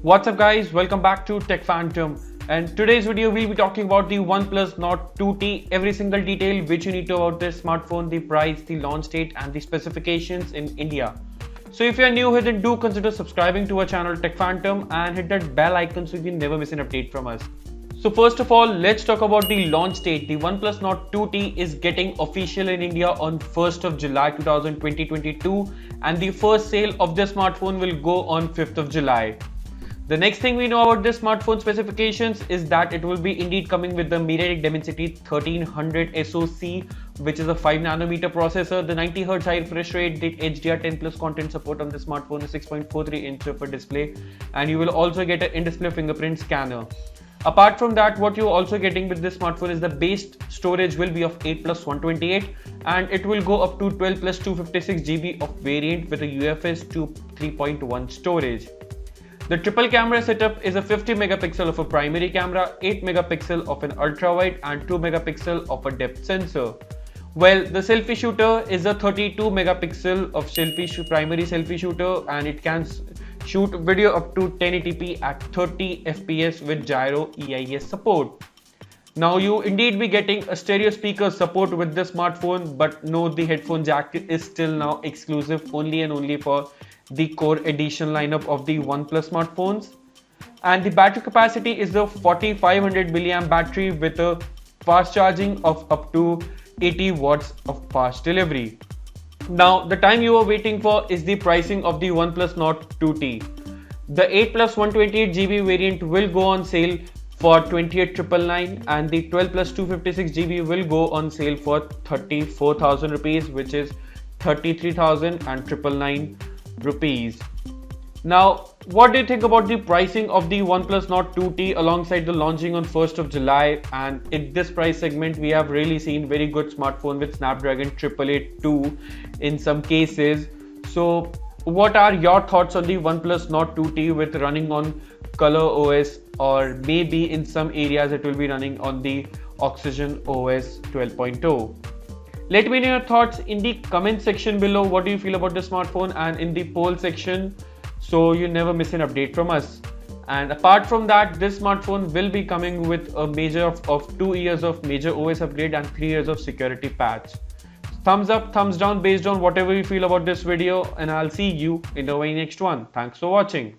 What's up guys, welcome back to Tech Phantom, and today's video we'll be talking about the OnePlus Nord 2T, every single detail which you need to know about this smartphone, the price, the launch date and the specifications in India. So if you are new here, then do consider subscribing to our channel Tech Phantom and hit that bell icon so you can never miss an update from us. So first of all, let's talk about the launch date. The OnePlus Nord 2T is getting official in India on 1st of July 2022 and the first sale of this smartphone will go on 5th of July. The next thing we know about this smartphone specifications is that it will be indeed coming with the MediaTek Dimensity 1300 SoC, which is a 5nm processor, the 90Hz high refresh rate, the HDR10 plus content support on the smartphone, a 6.43-inch upper display, and you will also get an in-display fingerprint scanner. Apart from that, what you're also getting with this smartphone is the base storage will be of 8 plus 128 and it will go up to 12 plus 256 GB of variant with a UFS 3.1 storage. The triple camera setup is a 50 megapixel of a primary camera, 8 megapixel of an ultra wide and 2 megapixel of a depth sensor. Well, the selfie shooter is a 32 megapixel of primary selfie shooter and it can shoot video up to 1080p at 30 fps with gyro EIS support. Now you indeed be getting a stereo speaker support with this smartphone, but no, the headphone jack is still now exclusive only and only for the core edition lineup of the OnePlus smartphones. And the battery capacity is the 4500 mAh battery with a fast charging of up to 80 watts of fast delivery. Now the time you are waiting for is the pricing of the OnePlus Nord 2T. The 8 plus 128 GB variant will go on sale for 28,999 and the 12 plus 256 GB will go on sale for 34,000 rupees, which is 33,999 rupees. Now, what do you think about the pricing of the OnePlus Nord 2T alongside the launching on 1st of July? And in this price segment, we have really seen very good smartphone with Snapdragon 888 in some cases. So, what are your thoughts on the OnePlus Nord 2T with running on Color OS, or maybe in some areas it will be running on the Oxygen OS 12.0? Let me know your thoughts in the comment section below. What do you feel about the smartphone, and in the poll section, so you never miss an update from us. And apart from that, this smartphone will be coming with a major of 2 years of major OS upgrade and 3 years of security patch. Thumbs up, thumbs down based on whatever you feel about this video, and I'll see you in the very next one. Thanks for watching.